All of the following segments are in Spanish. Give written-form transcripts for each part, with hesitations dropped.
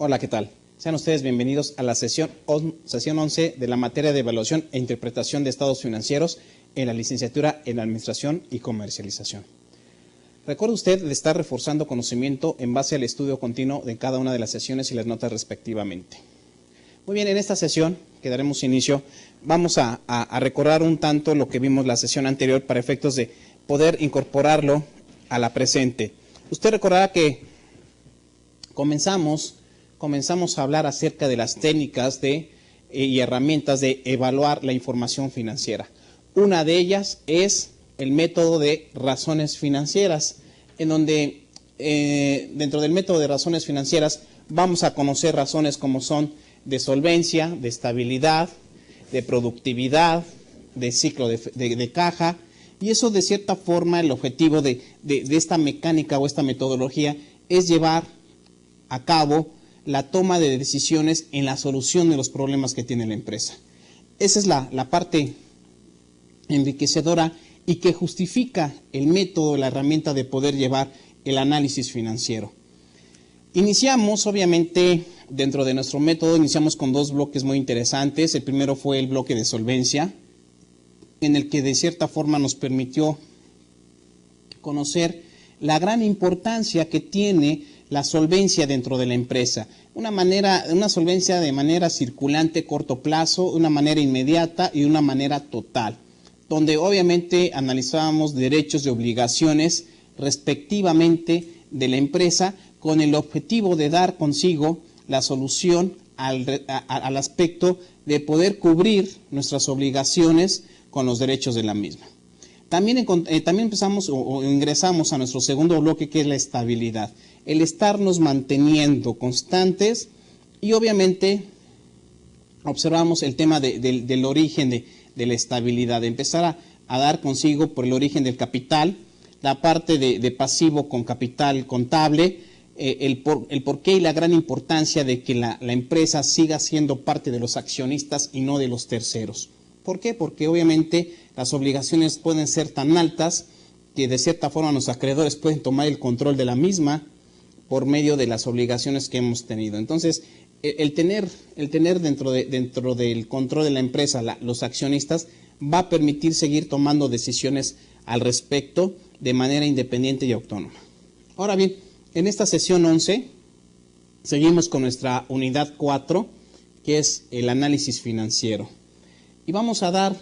Hola, ¿qué tal? Sean ustedes bienvenidos a la sesión 11 de la materia de evaluación e interpretación de estados financieros en la licenciatura en Administración y Comercialización. Recuerde usted de estar reforzando conocimiento en base al estudio continuo de cada una de las sesiones y las notas respectivamente. Muy bien, en esta sesión que daremos inicio, vamos a recordar un tanto lo que vimos la sesión anterior para efectos de poder incorporarlo a la presente. Usted recordará que comenzamos a hablar acerca de las técnicas y herramientas de evaluar la información financiera. Una de ellas es el método de razones financieras, en donde dentro del método de razones financieras vamos a conocer razones como son de solvencia, de estabilidad, de productividad, de ciclo de caja, y eso de cierta forma el objetivo de esta mecánica o esta metodología es llevar a cabo la toma de decisiones en la solución de los problemas que tiene la empresa. Esa es la parte enriquecedora y que justifica el método, la herramienta de poder llevar el análisis financiero. Iniciamos, obviamente, dentro de nuestro método, iniciamos con dos bloques muy interesantes. El primero fue el bloque de solvencia, en el que de cierta forma nos permitió conocer la gran importancia que tiene la solvencia dentro de la empresa. Una solvencia de manera circulante, corto plazo, una manera inmediata y una manera total, donde obviamente analizábamos derechos y obligaciones respectivamente de la empresa con el objetivo de dar consigo la solución al aspecto de poder cubrir nuestras obligaciones con los derechos de la misma. También empezamos o ingresamos a nuestro segundo bloque, que es la estabilidad. El estarnos manteniendo constantes y obviamente observamos el tema del origen de la estabilidad, de empezar a dar consigo por el origen del capital, la parte de pasivo con capital contable, el porqué y la gran importancia de que la empresa siga siendo parte de los accionistas y no de los terceros. ¿Por qué? Porque obviamente las obligaciones pueden ser tan altas que de cierta forma los acreedores pueden tomar el control de la misma por medio de las obligaciones que hemos tenido. Entonces, el tener dentro del control de la empresa los accionistas va a permitir seguir tomando decisiones al respecto de manera independiente y autónoma. Ahora bien, en esta sesión 11 seguimos con nuestra unidad 4, que es el análisis financiero. Y vamos a dar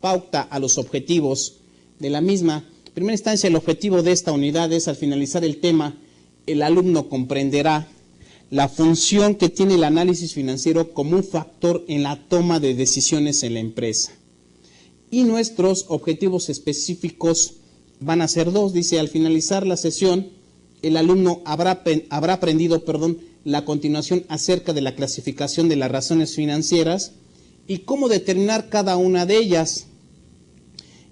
pauta a los objetivos de la misma. En primera instancia, el objetivo de esta unidad es, al finalizar el tema, el alumno comprenderá la función que tiene el análisis financiero como un factor en la toma de decisiones en la empresa. Y nuestros objetivos específicos van a ser dos. Dice, al finalizar la sesión, el alumno habrá aprendido la continuación acerca de la clasificación de las razones financieras y cómo determinar cada una de ellas.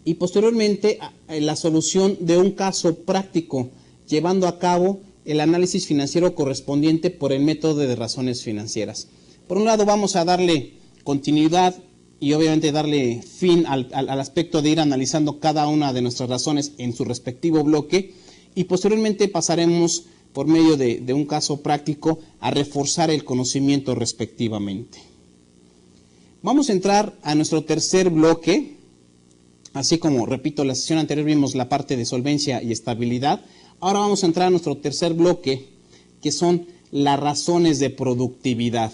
Y posteriormente, la solución de un caso práctico, llevando a cabo el análisis financiero correspondiente por el método de razones financieras. Por un lado, vamos a darle continuidad y obviamente darle fin al aspecto de ir analizando cada una de nuestras razones en su respectivo bloque, y posteriormente pasaremos por medio de un caso práctico a reforzar el conocimiento respectivamente. Vamos a entrar a nuestro tercer bloque. Así como, repito, la sesión anterior vimos la parte de solvencia y estabilidad. Ahora vamos a entrar a nuestro tercer bloque, que son las razones de productividad.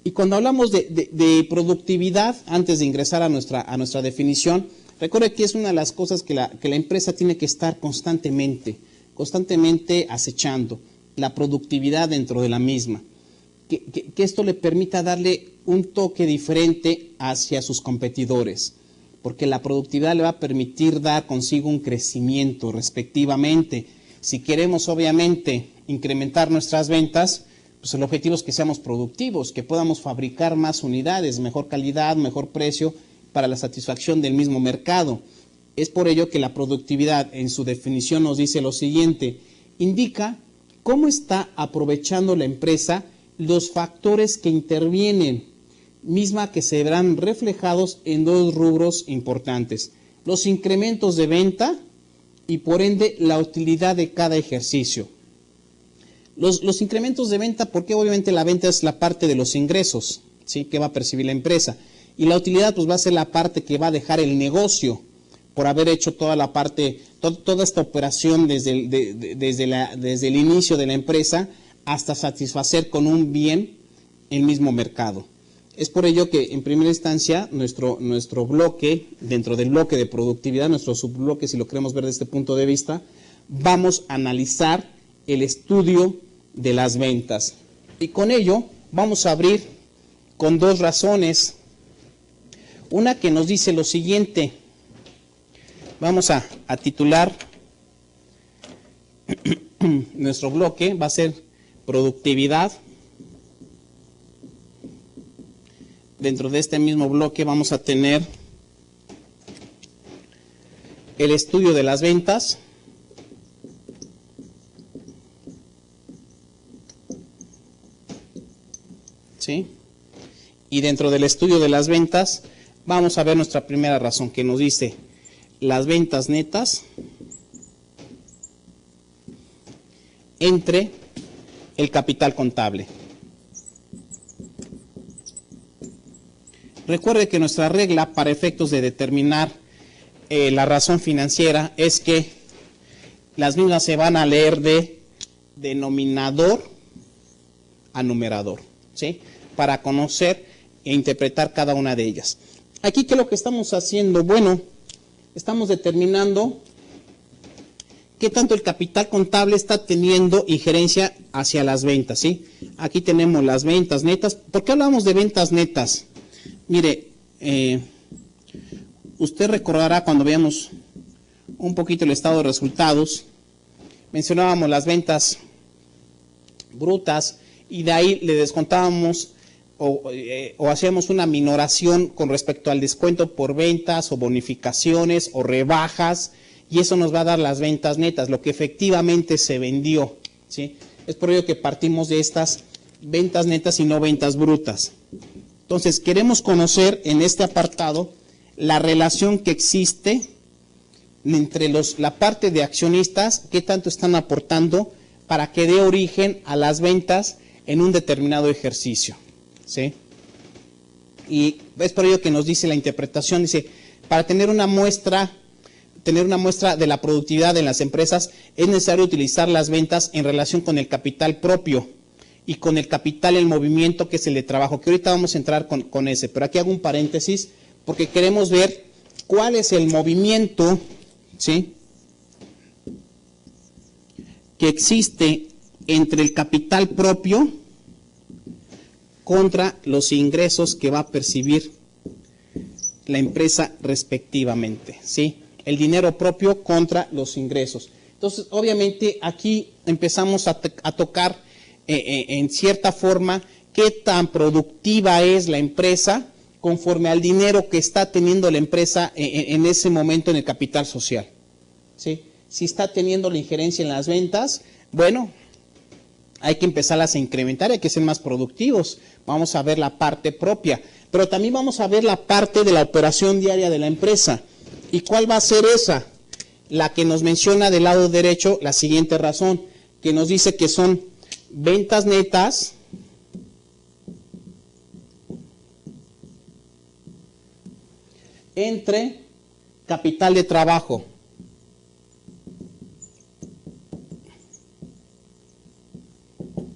Y cuando hablamos de productividad, antes de ingresar a nuestra definición, recuerde que es una de las cosas que la empresa tiene que estar constantemente acechando, la productividad dentro de la misma. Que esto le permita darle un toque diferente hacia sus competidores, porque la productividad le va a permitir dar consigo un crecimiento respectivamente. Si queremos obviamente incrementar nuestras ventas, pues el objetivo es que seamos productivos, que podamos fabricar más unidades, mejor calidad, mejor precio para la satisfacción del mismo mercado. Es por ello que la productividad en su definición nos dice lo siguiente: indica cómo está aprovechando la empresa los factores que intervienen, misma que se verán reflejados en dos rubros importantes: los incrementos de venta y por ende la utilidad de cada ejercicio. Los incrementos de venta, porque obviamente la venta es la parte de los ingresos, ¿sí?, que va a percibir la empresa. Y la utilidad pues va a ser la parte que va a dejar el negocio por haber hecho toda la parte, toda esta operación desde el inicio de la empresa hasta satisfacer con un bien el mismo mercado. Es por ello que en primera instancia nuestro bloque, dentro del bloque de productividad, nuestro subbloque, si lo queremos ver desde este punto de vista, vamos a analizar el estudio de las ventas. Y con ello vamos a abrir con dos razones. Una que nos dice lo siguiente. Vamos a titular nuestro bloque, va a ser productividad. Dentro de este mismo bloque vamos a tener el estudio de las ventas. ¿Sí? Y dentro del estudio de las ventas vamos a ver nuestra primera razón, que nos dice las ventas netas entre el capital contable. Recuerde que nuestra regla para efectos de determinar la razón financiera es que las mismas se van a leer de denominador a numerador, ¿sí?, para conocer e interpretar cada una de ellas. Aquí, ¿qué es lo que estamos haciendo? Bueno, estamos determinando qué tanto el capital contable está teniendo injerencia hacia las ventas, ¿sí? Aquí tenemos las ventas netas. ¿Por qué hablamos de ventas netas? Mire, usted recordará cuando veamos un poquito el estado de resultados, mencionábamos las ventas brutas y de ahí le descontábamos o hacíamos una minoración con respecto al descuento por ventas o bonificaciones o rebajas, y eso nos va a dar las ventas netas, lo que efectivamente se vendió, ¿sí? Es por ello que partimos de estas ventas netas y no ventas brutas. Entonces, queremos conocer en este apartado la relación que existe entre la parte de accionistas, qué tanto están aportando para que dé origen a las ventas en un determinado ejercicio, ¿sí? Y es por ello que nos dice la interpretación, dice, para tener una muestra de la productividad en las empresas, es necesario utilizar las ventas en relación con el capital propio y con el capital en movimiento, que es el de trabajo, que ahorita vamos a entrar con ese, pero aquí hago un paréntesis porque queremos ver cuál es el movimiento, ¿sí?, que existe entre el capital propio contra los ingresos que va a percibir la empresa respectivamente, ¿sí? El dinero propio contra los ingresos. Entonces, obviamente, aquí empezamos a tocar en cierta forma qué tan productiva es la empresa conforme al dinero que está teniendo la empresa en ese momento en el capital social, ¿sí? Si está teniendo la injerencia en las ventas, bueno, hay que empezarlas a incrementar, hay que ser más productivos. Vamos a ver la parte propia, pero también vamos a ver la parte de la operación diaria de la empresa. ¿Y cuál va a ser esa? La que nos menciona del lado derecho la siguiente razón, que nos dice que son ventas netas entre capital de trabajo.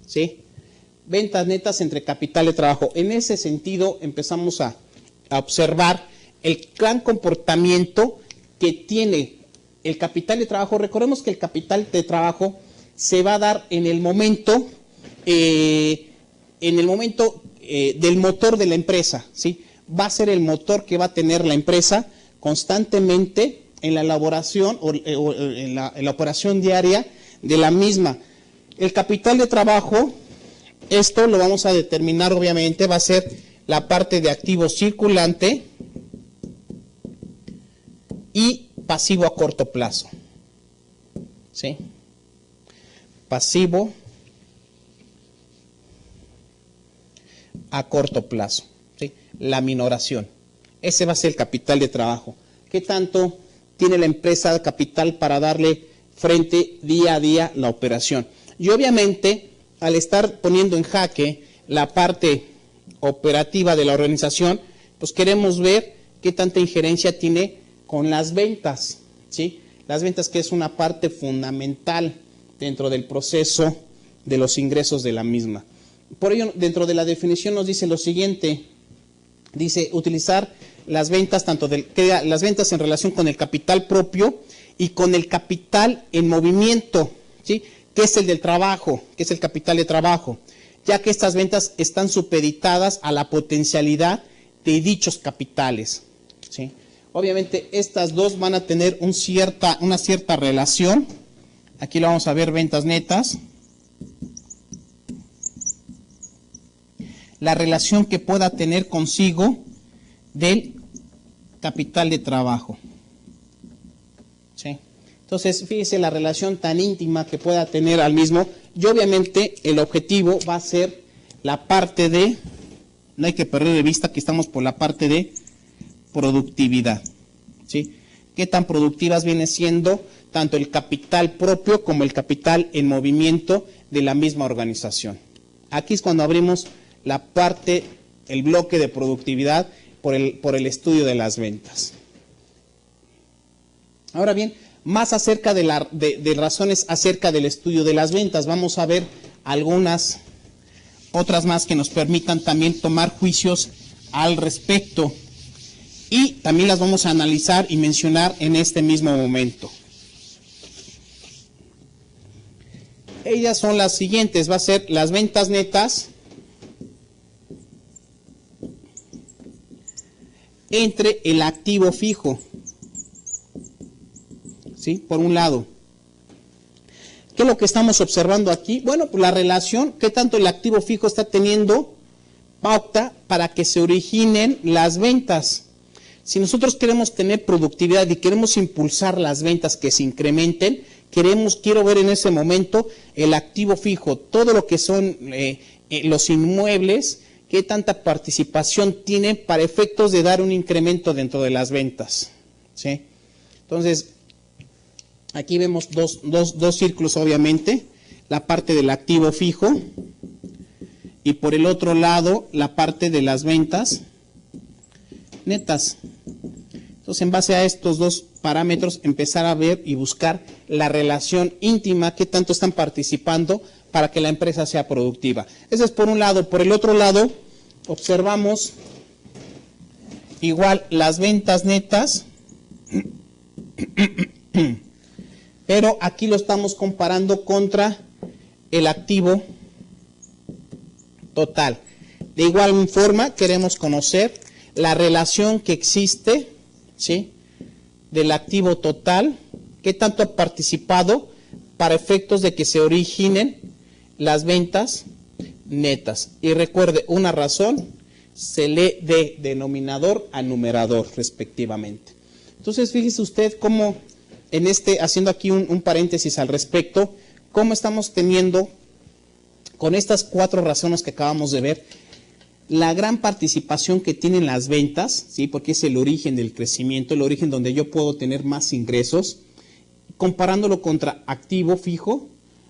¿Sí? Ventas netas entre capital de trabajo. En ese sentido empezamos a observar el gran comportamiento que tiene el capital de trabajo. Recordemos que el capital de trabajo se va a dar en el momento, del motor de la empresa, ¿sí? Va a ser el motor que va a tener la empresa constantemente en la elaboración o en la operación diaria de la misma. El capital de trabajo, esto lo vamos a determinar obviamente, va a ser la parte de activo circulante y pasivo a corto plazo, ¿sí? Pasivo a corto plazo, ¿sí? La minoración. Ese va a ser el capital de trabajo. ¿Qué tanto tiene la empresa de capital para darle frente día a día la operación? Y obviamente al estar poniendo en jaque la parte operativa de la organización, pues queremos ver qué tanta injerencia tiene con las ventas, ¿sí? Las ventas, que es una parte fundamental dentro del proceso de los ingresos de la misma. Por ello, dentro de la definición nos dice lo siguiente, dice utilizar las ventas, las ventas en relación con el capital propio y con el capital en movimiento, ¿sí? Que es el del trabajo, que es el capital de trabajo, ya que estas ventas están supeditadas a la potencialidad de dichos capitales, ¿sí? Obviamente estas dos van a tener una cierta relación. Aquí lo vamos a ver, ventas netas. La relación que pueda tener consigo del capital de trabajo, ¿sí? Entonces, fíjese la relación tan íntima que pueda tener al mismo. Y obviamente el objetivo va a ser la parte de, no hay que perder de vista que estamos por la parte de productividad, ¿sí? ¿Qué tan productivas viene siendo tanto el capital propio como el capital en movimiento de la misma organización? Aquí es cuando abrimos la parte, el bloque de productividad por el estudio de las ventas. Ahora bien, más acerca de razones acerca del estudio de las ventas, vamos a ver algunas otras más que nos permitan también tomar juicios al respecto, y también las vamos a analizar y mencionar en este mismo momento. Ellas son las siguientes, va a ser las ventas netas entre el activo fijo, ¿sí? Por un lado. ¿Qué es lo que estamos observando aquí? Bueno, pues la relación, ¿qué tanto el activo fijo está teniendo pauta para que se originen las ventas? Si nosotros queremos tener productividad y queremos impulsar las ventas que se incrementen, quiero ver en ese momento el activo fijo, todo lo que son los inmuebles, qué tanta participación tienen para efectos de dar un incremento dentro de las ventas, ¿sí? Entonces, aquí vemos dos círculos, obviamente, la parte del activo fijo y por el otro lado la parte de las ventas netas. Entonces, en base a estos dos parámetros, empezar a ver y buscar la relación íntima, qué tanto están participando para que la empresa sea productiva. Eso es por un lado. Por el otro lado, observamos igual las ventas netas, pero aquí lo estamos comparando contra el activo total. De igual forma, queremos conocer la relación que existe, ¿sí?, del activo total, qué tanto ha participado para efectos de que se originen las ventas netas. Y recuerde, una razón se lee de denominador a numerador respectivamente. Entonces, fíjese usted cómo haciendo aquí un paréntesis al respecto, cómo estamos teniendo con estas 4 razones que acabamos de ver, la gran participación que tienen las ventas, ¿sí?, porque es el origen del crecimiento, el origen donde yo puedo tener más ingresos, comparándolo contra activo fijo,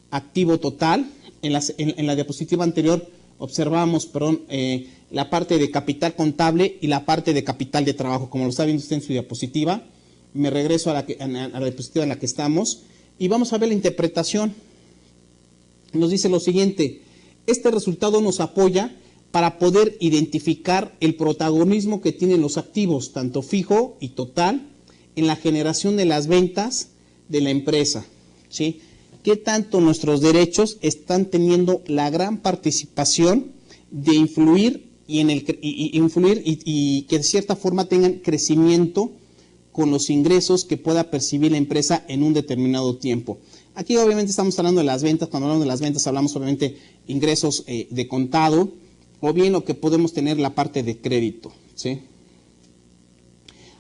activo total. En la diapositiva anterior observamos, la parte de capital contable y la parte de capital de trabajo, como lo está viendo usted en su diapositiva. Me regreso a la diapositiva en la que estamos y vamos a ver la interpretación. Nos dice lo siguiente: este resultado nos apoya para poder identificar el protagonismo que tienen los activos, tanto fijo y total, en la generación de las ventas de la empresa, ¿sí? ¿Qué tanto nuestros derechos están teniendo la gran participación de influir y que de cierta forma tengan crecimiento con los ingresos que pueda percibir la empresa en un determinado tiempo? Aquí obviamente estamos hablando de las ventas. Cuando hablamos de las ventas hablamos obviamente ingresos de contado, o bien lo que podemos tener la parte de crédito, ¿sí?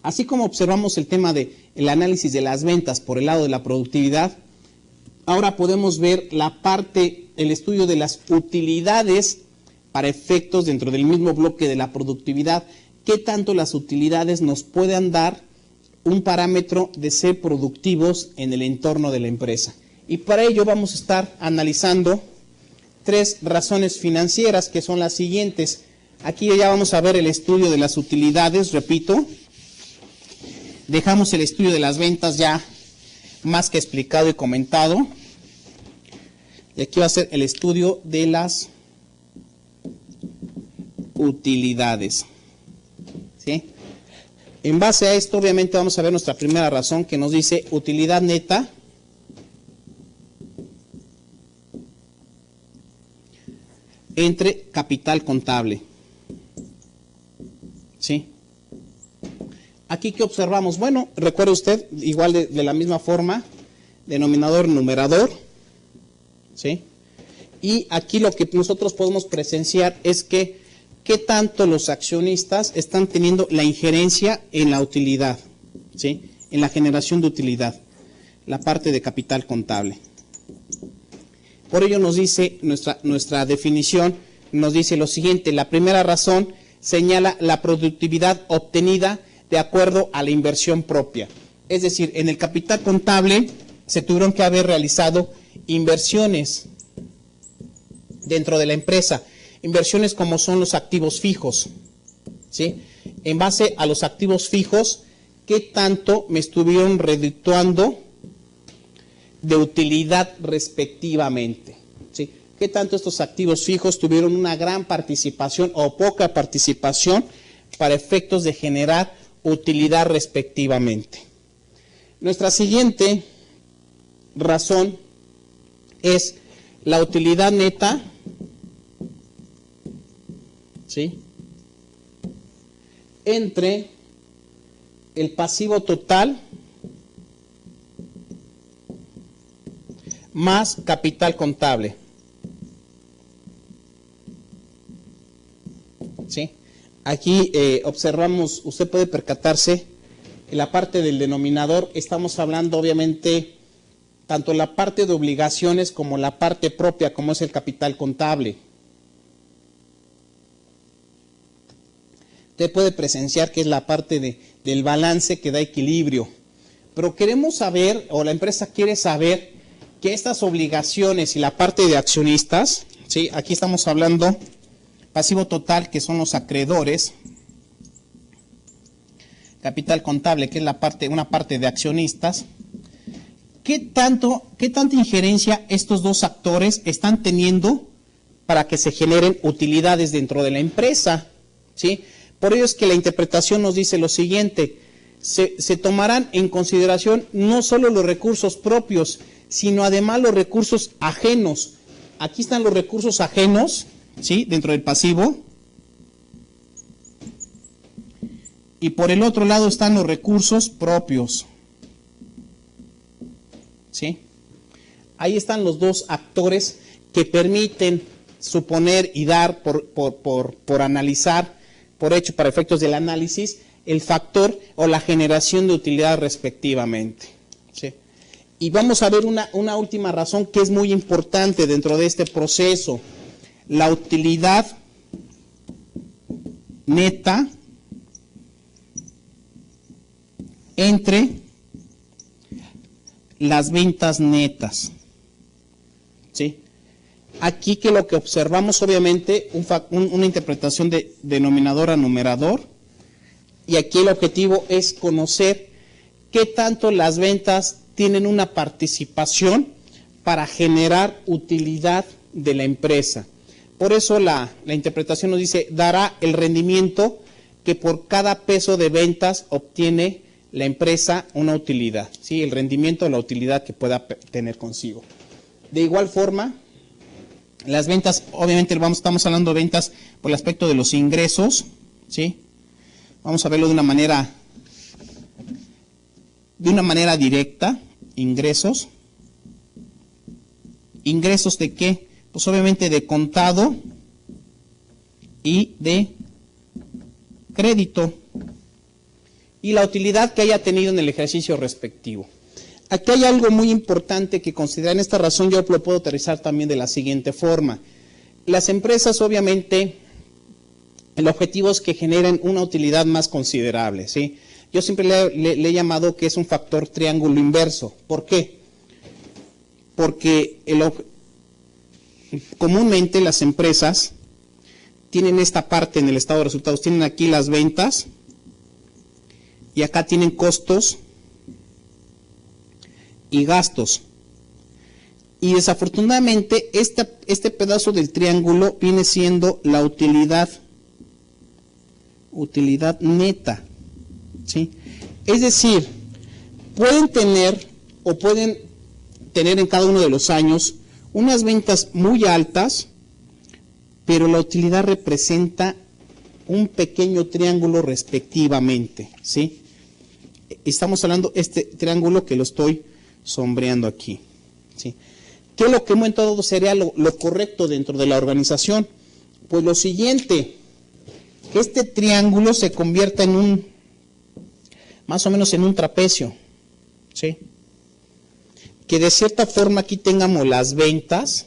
Así como observamos el tema del análisis de las ventas por el lado de la productividad, ahora podemos ver el estudio de las utilidades para efectos dentro del mismo bloque de la productividad. ¿Qué tanto las utilidades nos pueden dar un parámetro de ser productivos en el entorno de la empresa? Y para ello vamos a estar analizando tres razones financieras, que son las siguientes. Aquí ya vamos a ver el estudio de las utilidades, repito. Dejamos el estudio de las ventas ya más que explicado y comentado. Y aquí va a ser el estudio de las utilidades. ¿Sí? En base a esto, obviamente, vamos a ver nuestra primera razón, que nos dice utilidad neta entre capital contable. ¿Sí? Aquí, ¿qué observamos? Bueno, recuerde usted, igual de la misma forma, denominador, numerador. ¿Sí? Y aquí lo que nosotros podemos presenciar es que qué tanto los accionistas están teniendo la injerencia en la utilidad, ¿sí? En la generación de utilidad, la parte de capital contable. Por ello nos dice nuestra definición, nos dice lo siguiente: la primera razón señala la productividad obtenida de acuerdo a la inversión propia. Es decir, en el capital contable se tuvieron que haber realizado inversiones dentro de la empresa, inversiones como son los activos fijos, ¿sí? En base a los activos fijos, ¿qué tanto me estuvieron redituando de utilidad respectivamente? ¿Sí? ¿Qué tanto estos activos fijos tuvieron una gran participación o poca participación para efectos de generar utilidad respectivamente? Nuestra siguiente razón es la utilidad neta, ¿sí?, entre el pasivo total más capital contable. ¿Sí? Aquí observamos, usted puede percatarse, en la parte del denominador estamos hablando obviamente tanto la parte de obligaciones como la parte propia, como es el capital contable. Usted puede presenciar que es la parte del balance que da equilibrio. Pero queremos saber, o la empresa quiere saber, que estas obligaciones y la parte de accionistas, ¿sí? Aquí estamos hablando pasivo total, que son los acreedores, capital contable, que es una parte de accionistas. ¿Qué tanta injerencia estos dos actores están teniendo para que se generen utilidades dentro de la empresa? ¿Sí? Por ello es que la interpretación nos dice lo siguiente: se tomarán en consideración no solo los recursos propios, sino además los recursos ajenos. Aquí están los recursos ajenos, ¿sí?, dentro del pasivo. Y por el otro lado están los recursos propios. ¿Sí? Ahí están los dos actores que permiten suponer y dar por analizar, por hecho, para efectos del análisis, el factor o la generación de utilidad respectivamente. ¿Sí? Y vamos a ver una última razón que es muy importante dentro de este proceso: la utilidad neta entre las ventas netas. ¿Sí? Aquí que lo que observamos, obviamente, una interpretación de denominador a numerador, y aquí el objetivo es conocer qué tanto las ventas tienen una participación para generar utilidad de la empresa. Por eso la interpretación nos dice: dará el rendimiento que por cada peso de ventas obtiene la empresa una utilidad, ¿sí? El rendimiento o la utilidad que pueda tener consigo. De igual forma, las ventas, obviamente estamos hablando de ventas por el aspecto de los ingresos, ¿sí? Vamos a verlo de una manera directa: ingresos. ¿Ingresos de qué? Pues obviamente de contado y de crédito, y la utilidad que haya tenido en el ejercicio respectivo. Aquí hay algo muy importante que considerar. En esta razón yo lo puedo aterrizar también de la siguiente forma: las empresas, obviamente, el objetivo es que generen una utilidad más considerable, ¿sí? Yo siempre le he llamado que es un factor triángulo inverso. ¿Por qué? Porque comúnmente las empresas tienen esta parte en el estado de resultados, tienen aquí las ventas y acá tienen costos y gastos. Y desafortunadamente este pedazo del triángulo viene siendo la utilidad neta, ¿sí? Es decir, pueden tener en cada uno de los años unas ventas muy altas, pero la utilidad representa un pequeño triángulo respectivamente, ¿sí? Estamos hablando de este triángulo que lo estoy sombreando aquí, ¿sí? ¿Qué es lo que en todo sería lo correcto dentro de la organización? Pues lo siguiente, que este triángulo se convierta en más o menos en un trapecio, ¿sí? Que de cierta forma aquí tengamos las ventas,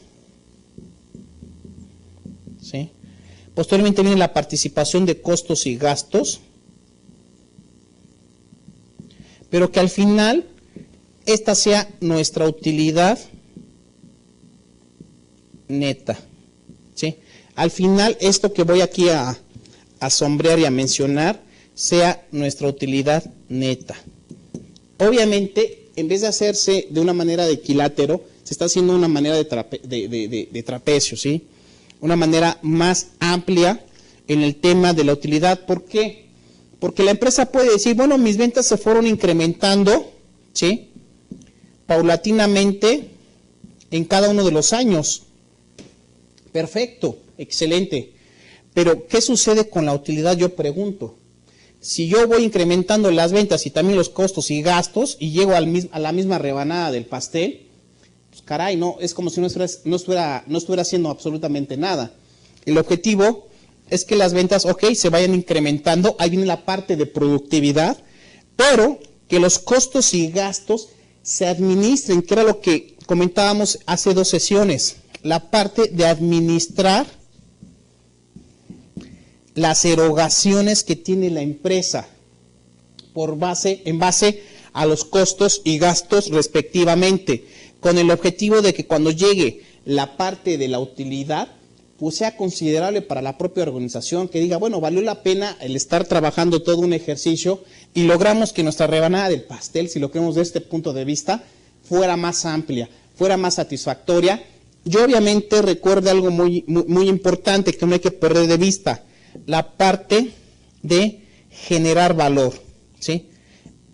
¿sí? Posteriormente viene la participación de costos y gastos, pero que al final esta sea nuestra utilidad neta, ¿sí? Al final esto que voy aquí a sombrear y a mencionar sea nuestra utilidad neta. Obviamente, en vez de hacerse de una manera de equilátero, se está haciendo una manera de trapecio, ¿sí? Una manera más amplia en el tema de la utilidad. ¿Por qué? Porque la empresa puede decir, bueno, mis ventas se fueron incrementando, ¿sí? Paulatinamente en cada uno de los años. Perfecto, excelente. Pero, ¿qué sucede con la utilidad? Yo pregunto. Si yo voy incrementando las ventas y también los costos y gastos y llego a la misma rebanada del pastel, pues caray, no, es como si no estuviera haciendo absolutamente nada. El objetivo es que las ventas, se vayan incrementando, ahí viene la parte de productividad, pero que los costos y gastos se administren, que era lo que comentábamos hace 2 sesiones, la parte de administrar las erogaciones que tiene la empresa en base a los costos y gastos respectivamente, con el objetivo de que cuando llegue la parte de la utilidad, pues sea considerable para la propia organización, que diga, bueno, valió la pena el estar trabajando todo un ejercicio y logramos que nuestra rebanada del pastel, si lo queremos desde este punto de vista, fuera más amplia, fuera más satisfactoria. Y obviamente recuerde algo muy importante que no hay que perder de vista, la parte de generar valor, ¿sí?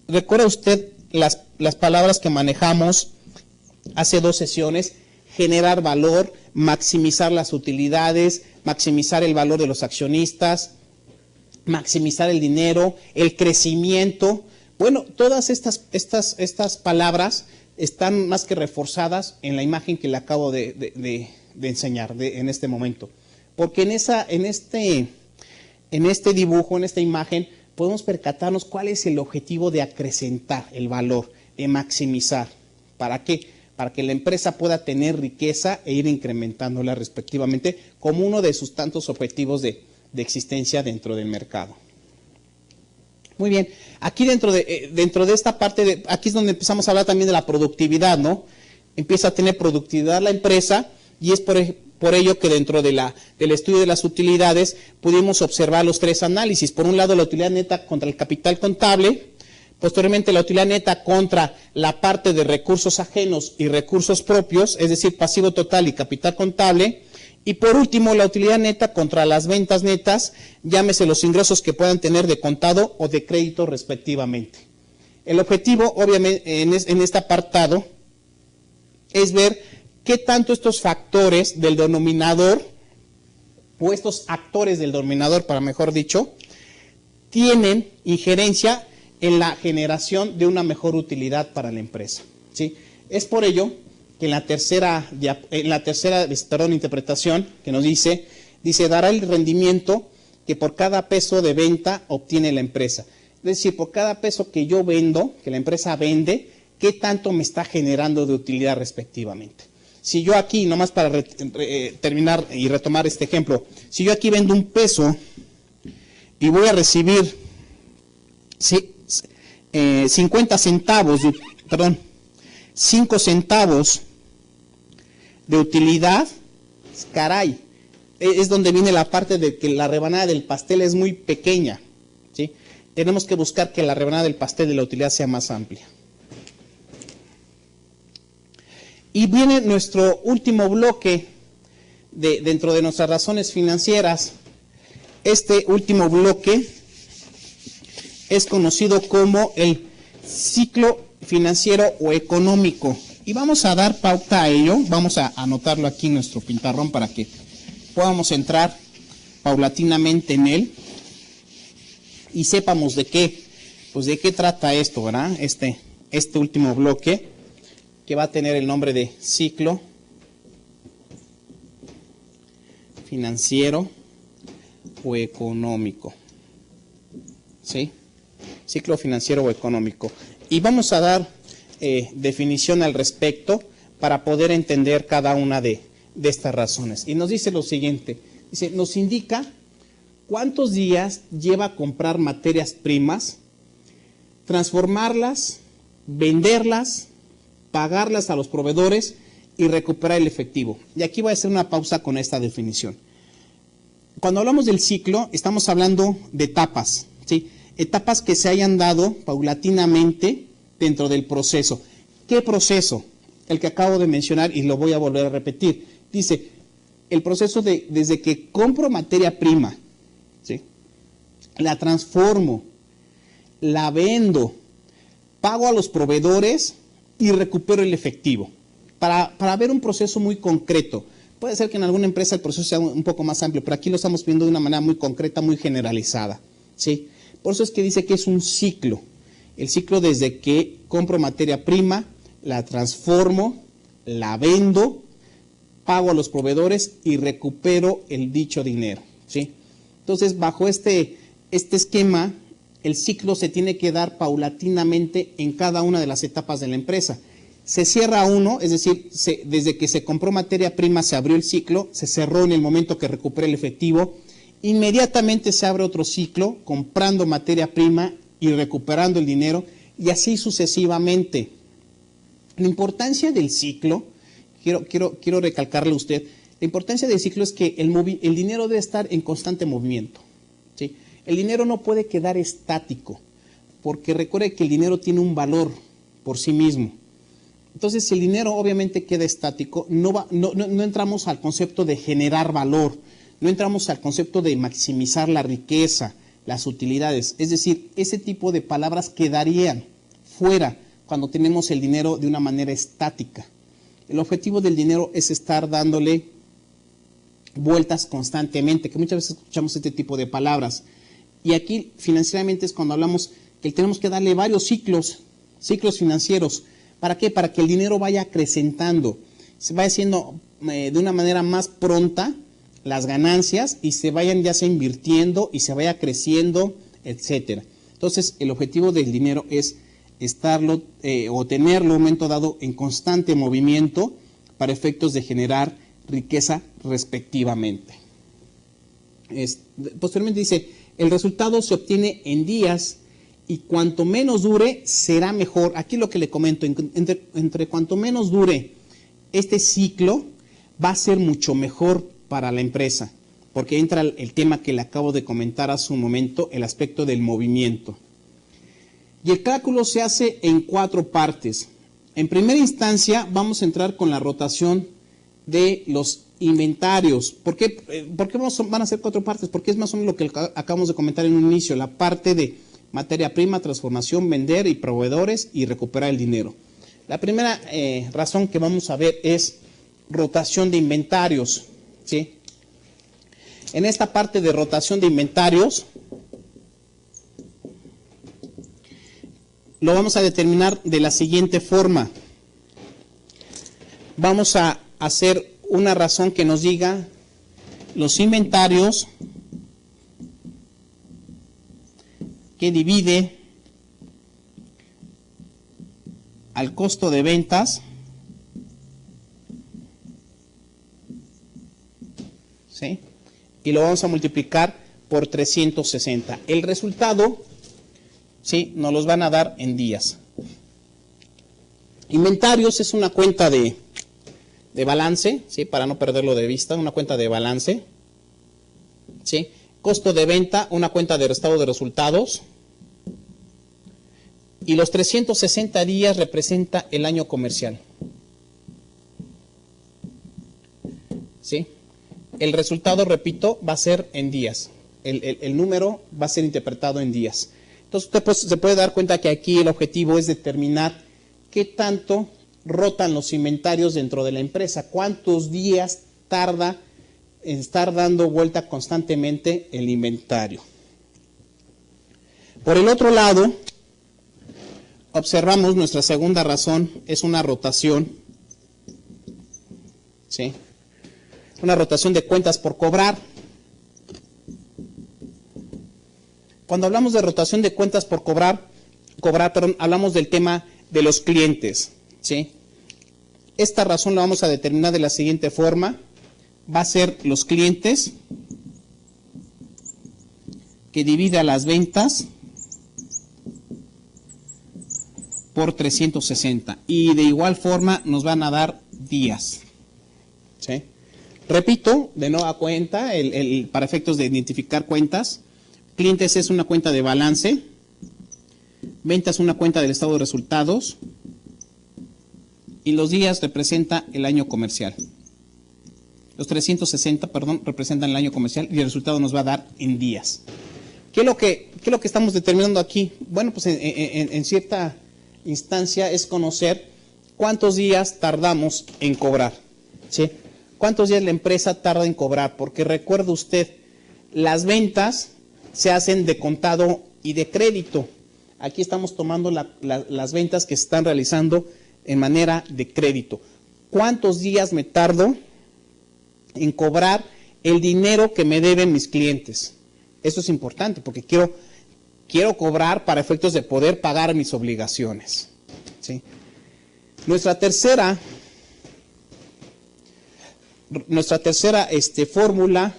Recuerda usted las palabras que manejamos hace 2 sesiones, generar valor, maximizar las utilidades, maximizar el valor de los accionistas, maximizar el dinero, el crecimiento. Bueno, todas estas palabras están más que reforzadas en la imagen que le acabo de enseñar en este momento. Porque en este dibujo, en esta imagen, podemos percatarnos cuál es el objetivo de acrecentar el valor, de maximizar. ¿Para qué? Para que la empresa pueda tener riqueza e ir incrementándola respectivamente como uno de sus tantos objetivos de existencia dentro del mercado. Muy bien, aquí dentro de esta parte, aquí es donde empezamos a hablar también de la productividad, ¿no? Empieza a tener productividad la empresa y es por ello que dentro del estudio de las utilidades pudimos observar los 3 análisis. Por un lado, la utilidad neta contra el capital contable, posteriormente la utilidad neta contra la parte de recursos ajenos y recursos propios, es decir, pasivo total y capital contable, y por último la utilidad neta contra las ventas netas, llámese los ingresos que puedan tener de contado o de crédito respectivamente. El objetivo, obviamente, en este apartado, es ver qué tanto estos factores del denominador, o estos actores del denominador, para mejor dicho, tienen injerencia en la generación de una mejor utilidad para la empresa, ¿sí? Es por ello que en la tercera interpretación que nos dice, dará el rendimiento que por cada peso de venta obtiene la empresa. Es decir, por cada peso que yo vendo, que la empresa vende, ¿qué tanto me está generando de utilidad respectivamente? Si yo aquí, nomás para terminar y retomar este ejemplo, si yo aquí vendo 1 peso y voy a recibir 50 centavos, 5 centavos de utilidad, Caray, es donde viene la parte de que la rebanada del pastel es muy pequeña, ¿sí? Tenemos que buscar que la rebanada del pastel de la utilidad sea más amplia. Y viene nuestro último bloque dentro de nuestras razones financieras. Este último bloque es conocido como el ciclo financiero o económico. Y vamos a dar pauta a ello, vamos a anotarlo aquí en nuestro pintarrón para que podamos entrar paulatinamente en él y sepamos de qué, pues de qué trata esto, ¿verdad? Este último bloque, que va a tener el nombre de ciclo financiero o económico. ¿Sí? Ciclo financiero o económico. Y vamos a dar definición al respecto para poder entender cada una de estas razones. Y nos dice lo siguiente, dice, nos indica cuántos días lleva a comprar materias primas, transformarlas, venderlas, pagarlas a los proveedores y recuperar el efectivo. Y aquí voy a hacer una pausa con esta definición. Cuando hablamos del ciclo, estamos hablando de etapas, ¿sí? Etapas que se hayan dado paulatinamente dentro del proceso. ¿Qué proceso? El que acabo de mencionar y lo voy a volver a repetir. Dice, el proceso desde que compro materia prima, ¿sí? La transformo, la vendo, pago a los proveedores y recupero el efectivo. Para ver un proceso muy concreto. Puede ser que en alguna empresa el proceso sea un poco más amplio, pero aquí lo estamos viendo de una manera muy concreta, muy generalizada, ¿sí? Por eso es que dice que es un ciclo. El ciclo desde que compro materia prima, la transformo, la vendo, pago a los proveedores y recupero el dicho dinero, ¿sí? Entonces, bajo este esquema, el ciclo se tiene que dar paulatinamente en cada una de las etapas de la empresa. Se cierra uno, es decir, desde que se compró materia prima se abrió el ciclo, se cerró en el momento que recuperé el efectivo, inmediatamente se abre otro ciclo, comprando materia prima y recuperando el dinero, y así sucesivamente. La importancia del ciclo, quiero recalcarle a usted, la importancia del ciclo es que el dinero debe estar en constante movimiento, ¿sí? El dinero no puede quedar estático, porque recuerde que el dinero tiene un valor por sí mismo. Entonces, si el dinero obviamente queda estático, no entramos al concepto de generar valor, no entramos al concepto de maximizar la riqueza, las utilidades. Es decir, ese tipo de palabras quedarían fuera cuando tenemos el dinero de una manera estática. El objetivo del dinero es estar dándole vueltas constantemente, que muchas veces escuchamos este tipo de palabras. Y aquí financieramente es cuando hablamos que tenemos que darle varios ciclos financieros. ¿Para qué? Para que el dinero vaya acrecentando, se vaya haciendo de una manera más pronta las ganancias y se vayan ya sea invirtiendo y se vaya creciendo, etcétera. Entonces, el objetivo del dinero es estarlo o tenerlo en un momento dado en constante movimiento para efectos de generar riqueza respectivamente. Posteriormente dice, el resultado se obtiene en días y cuanto menos dure, será mejor. Aquí lo que le comento, entre cuanto menos dure este ciclo, va a ser mucho mejor para la empresa, porque entra el tema que le acabo de comentar hace un momento, el aspecto del movimiento. Y el cálculo se hace en 4 partes. En primera instancia, vamos a entrar con la rotación de los inventarios. ¿Por qué van a ser 4 partes? Porque es más o menos lo que acabamos de comentar en un inicio, la parte de materia prima, transformación, vender y proveedores y recuperar el dinero. La primera razón que vamos a ver es rotación de inventarios, ¿sí? En esta parte de rotación de inventarios lo vamos a determinar de la siguiente forma. Vamos a hacer una razón que nos diga los inventarios que divide al costo de ventas, ¿sí? Y lo vamos a multiplicar por 360. El resultado, ¿sí?, nos los van a dar en días. Inventarios es una cuenta de de balance, ¿sí? Para no perderlo de vista, una cuenta de balance, ¿sí? Costo de venta, una cuenta de estado de resultados. Y los 360 días representa el año comercial. ¿Sí? El resultado, repito, va a ser en días. El número va a ser interpretado en días. Entonces, usted pues, se puede dar cuenta que aquí el objetivo es determinar qué tanto rotan los inventarios dentro de la empresa, cuántos días tarda en estar dando vuelta constantemente el inventario. Por el otro lado, observamos nuestra segunda razón, es una rotación, ¿sí? Una rotación de cuentas por cobrar. Cuando hablamos de rotación de cuentas por cobrar, hablamos del tema de los clientes, ¿sí? Esta razón la vamos a determinar de la siguiente forma. Va a ser los clientes que divide a las ventas por 360. Y de igual forma nos van a dar días, ¿sí? Repito, de nueva cuenta, para efectos de identificar cuentas, clientes es una cuenta de balance, ventas una cuenta del estado de resultados, y los días representa el año comercial. Los 360, representan el año comercial y el resultado nos va a dar en días. ¿Qué es lo que estamos determinando aquí? Bueno, pues en cierta instancia es conocer cuántos días tardamos en cobrar, ¿sí? ¿Cuántos días la empresa tarda en cobrar? Porque recuerde usted, las ventas se hacen de contado y de crédito. Aquí estamos tomando las ventas que se están realizando en manera de crédito. ¿Cuántos días me tardo en cobrar el dinero que me deben mis clientes? Eso es importante porque quiero cobrar para efectos de poder pagar mis obligaciones, ¿sí? Nuestra tercera fórmula,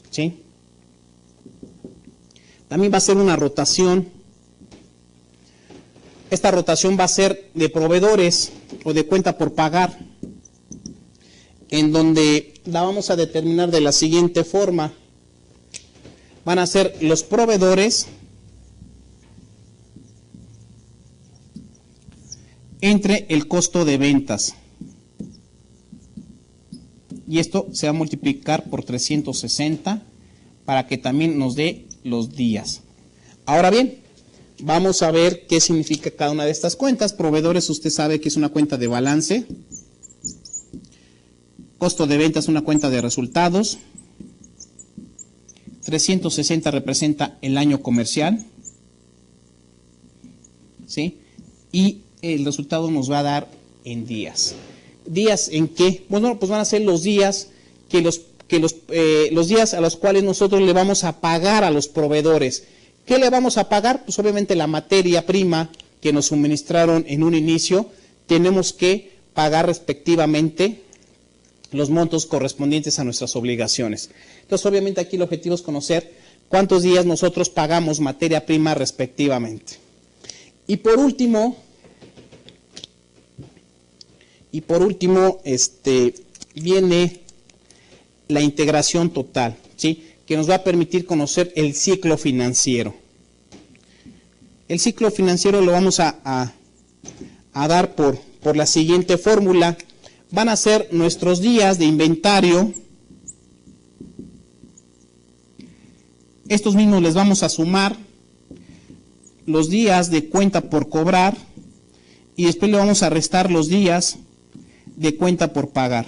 ¿sí? También va a ser una rotación. Esta rotación va a ser de proveedores o de cuenta por pagar, en donde la vamos a determinar de la siguiente forma. Van a ser los proveedores entre el costo de ventas. Y esto se va a multiplicar por 360 para que también nos dé los días. Ahora bien, vamos a ver qué significa cada una de estas cuentas. Proveedores, usted sabe que es una cuenta de balance. Costo de ventas, una cuenta de resultados. 360 representa el año comercial, ¿sí? Y el resultado nos va a dar en días. ¿Días en qué? Bueno, pues van a ser los días los días a los cuales nosotros le vamos a pagar a los proveedores. ¿Qué le vamos a pagar? Pues obviamente la materia prima que nos suministraron en un inicio, tenemos que pagar respectivamente los montos correspondientes a nuestras obligaciones. Entonces, obviamente aquí el objetivo es conocer cuántos días nosotros pagamos materia prima respectivamente. Y por último, viene la integración total, ¿sí? Que nos va a permitir conocer el ciclo financiero. El ciclo financiero lo vamos a dar por la siguiente fórmula. Van a ser nuestros días de inventario. Estos mismos les vamos a sumar los días de cuenta por cobrar y después le vamos a restar los días de cuenta por pagar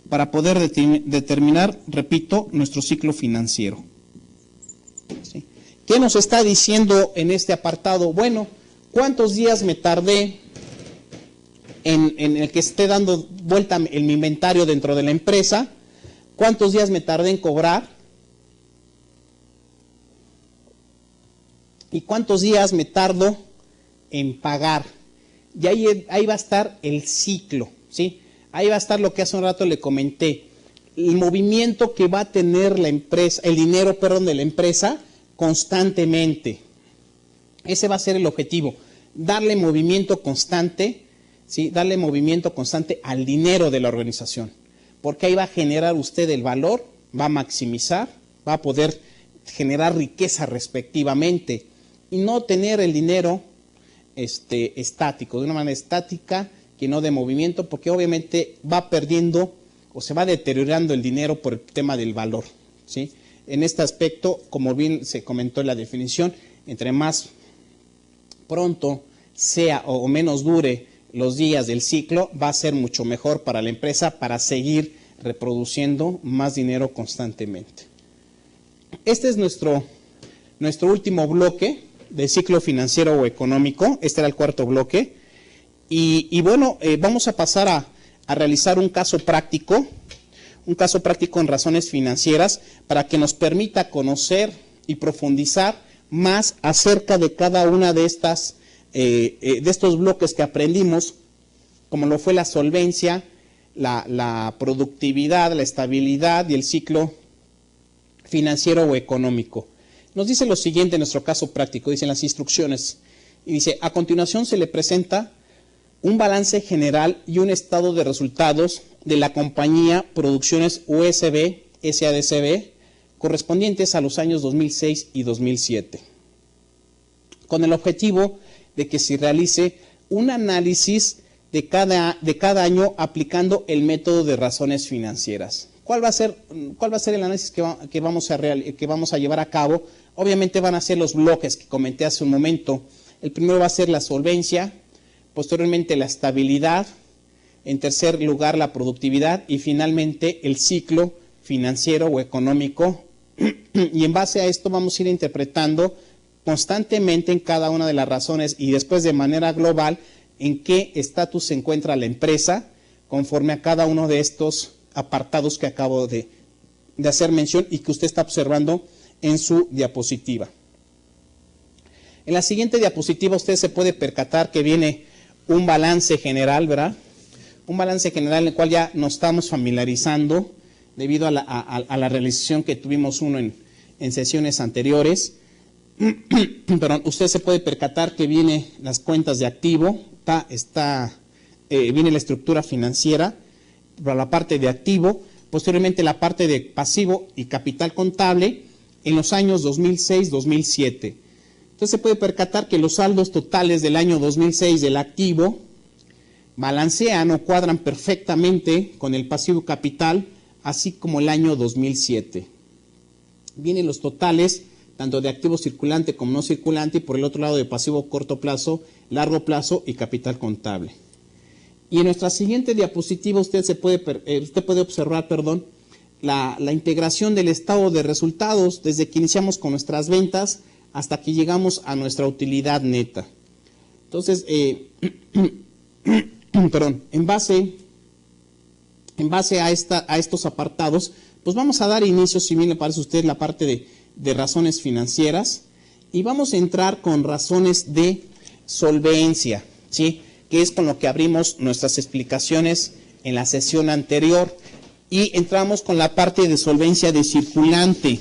para poder determinar, repito, nuestro ciclo financiero. ¿Sí? ¿Qué nos está diciendo en este apartado? Bueno, ¿cuántos días me tardé en el que esté dando vuelta el inventario dentro de la empresa? ¿Cuántos días me tardé en cobrar? ¿Y cuántos días me tardo en pagar? Y ahí va a estar el ciclo, ¿sí? Ahí va a estar lo que hace un rato le comenté, el movimiento que va a tener la empresa, el dinero, de la empresa constantemente. Ese va a ser el objetivo, darle movimiento constante, ¿sí? Darle movimiento constante al dinero de la organización, porque ahí va a generar usted el valor, va a maximizar, va a poder generar riqueza respectivamente y no tener el dinero estático, de una manera estática, que no de movimiento, porque obviamente va perdiendo o se va deteriorando el dinero por el tema del valor, ¿sí? En este aspecto, como bien se comentó en la definición, entre más pronto sea o menos dure los días del ciclo, va a ser mucho mejor para la empresa para seguir reproduciendo más dinero constantemente. Este es nuestro último bloque de ciclo financiero o económico. Este era el cuarto bloque. Y bueno, vamos a pasar a realizar un caso práctico en razones financieras para que nos permita conocer y profundizar más acerca de cada una de estos bloques que aprendimos, como lo fue la solvencia, la productividad, la estabilidad y el ciclo financiero o económico. Nos dice lo siguiente en nuestro caso práctico, dicen las instrucciones, y dice: a continuación se le presenta un balance general y un estado de resultados de la compañía Producciones USB SADCB correspondientes a los años 2006 y 2007, con el objetivo de que se realice un análisis de cada año aplicando el método de razones financieras. ¿Cuál va a ser el análisis que vamos a llevar a cabo? Obviamente van a ser los bloques que comenté hace un momento. El primero va a ser la solvencia, posteriormente la estabilidad, en tercer lugar la productividad y finalmente el ciclo financiero o económico. Y en base a esto vamos a ir interpretando constantemente en cada una de las razones y después de manera global en qué estatus se encuentra la empresa conforme a cada uno de estos apartados que acabo de hacer mención y que usted está observando en su diapositiva. En la siguiente diapositiva usted se puede percatar que viene un balance general, ¿verdad? Un balance general en el cual ya nos estamos familiarizando debido a la realización que tuvimos en sesiones anteriores. Perdón, usted se puede percatar que viene las cuentas de activo, viene la estructura financiera para la parte de activo, posteriormente la parte de pasivo y capital contable en los años 2006-2007. Entonces se puede percatar que los saldos totales del año 2006 del activo balancean o cuadran perfectamente con el pasivo capital, así como el año 2007. Vienen los totales tanto de activo circulante como no circulante, y por el otro lado de pasivo corto plazo, largo plazo y capital contable. Y en nuestra siguiente diapositiva usted puede observar la integración del estado de resultados desde que iniciamos con nuestras ventas hasta que llegamos a nuestra utilidad neta. Entonces, en base a estos apartados, pues vamos a dar inicio, si bien le parece a usted, la parte de razones financieras, y vamos a entrar con razones de solvencia, ¿sí? Que es con lo que abrimos nuestras explicaciones en la sesión anterior, y entramos con la parte de solvencia de circulante.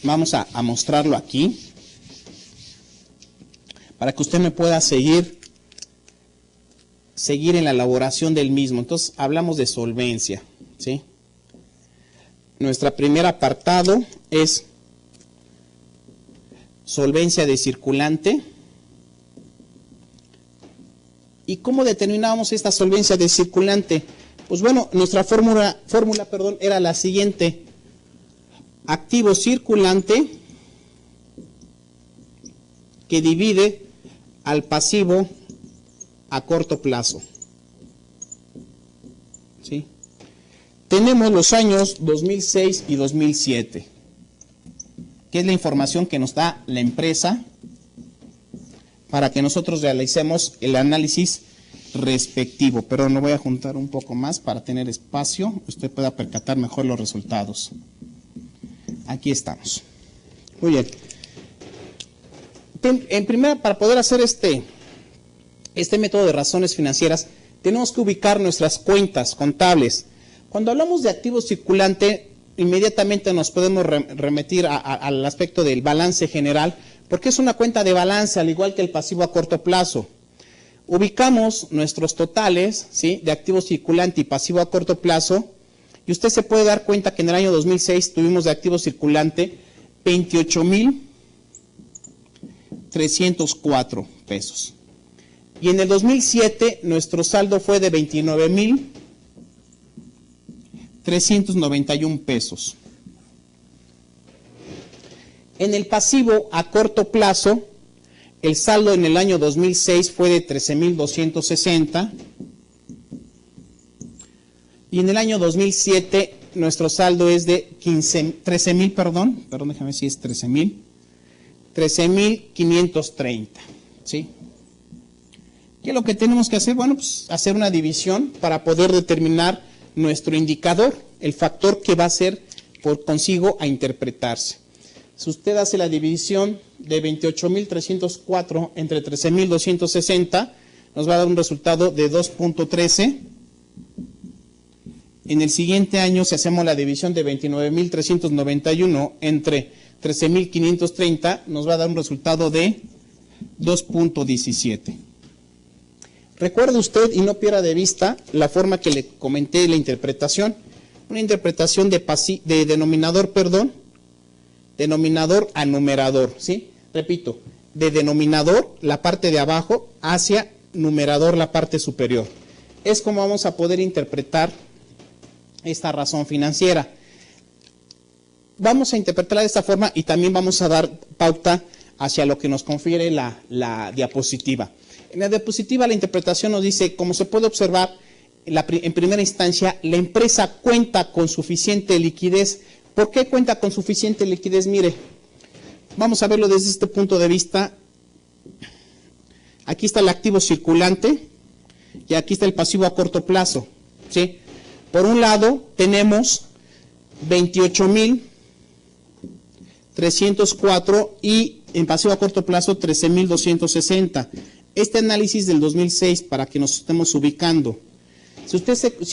Vamos a mostrarlo aquí para que usted me pueda seguir en la elaboración del mismo. Entonces hablamos de solvencia, ¿sí? Nuestro primer apartado es solvencia de circulante. ¿Y cómo determinamos esta solvencia de circulante? Pues bueno, nuestra fórmula era la siguiente: activo circulante que divide al pasivo a corto plazo. ¿Sí? Tenemos los años 2006 y 2007, que es la información que nos da la empresa para que nosotros realicemos el análisis respectivo. Pero lo voy a juntar un poco más para tener espacio, usted pueda percatar mejor los resultados. Aquí estamos. Muy bien. En primera, para poder hacer este método de razones financieras, tenemos que ubicar nuestras cuentas contables. Cuando hablamos de activo circulante, inmediatamente nos podemos remitir al aspecto del balance general, porque es una cuenta de balance, al igual que el pasivo a corto plazo. Ubicamos nuestros totales, ¿sí?, de activo circulante y pasivo a corto plazo, y usted se puede dar cuenta que en el año 2006 tuvimos de activo circulante 28,304 pesos. Y en el 2007 nuestro saldo fue de 29,391 pesos. En el pasivo a corto plazo, el saldo en el año 2006 fue de 13,260. Y en el año 2007 nuestro saldo es de 13,530. ¿Sí? ¿Qué es lo que tenemos que hacer? Bueno, pues hacer una división para poder determinar nuestro indicador, el factor que va a ser por consigo a interpretarse. Si usted hace la división de 28,304 entre 13,260, nos va a dar un resultado de 2,13. En el siguiente año, si hacemos la división de 29,391 entre 13,530, nos va a dar un resultado de 2,17. Recuerde usted y no pierda de vista la forma que le comenté de la interpretación. Una interpretación de denominador a numerador, ¿sí? Repito, de denominador, la parte de abajo, hacia numerador, la parte superior. Es como vamos a poder interpretar esta razón financiera. Vamos a interpretarla de esta forma y también vamos a dar pauta hacia lo que nos confiere la diapositiva. En la diapositiva la interpretación nos dice, como se puede observar, en primera instancia, la empresa cuenta con suficiente liquidez. ¿Por qué cuenta con suficiente liquidez? Mire, vamos a verlo desde este punto de vista. Aquí está el activo circulante y aquí está el pasivo a corto plazo, ¿sí? Por un lado tenemos 28,304 y en pasivo a corto plazo 13,260. Este análisis del 2006 para que nos estemos ubicando. Si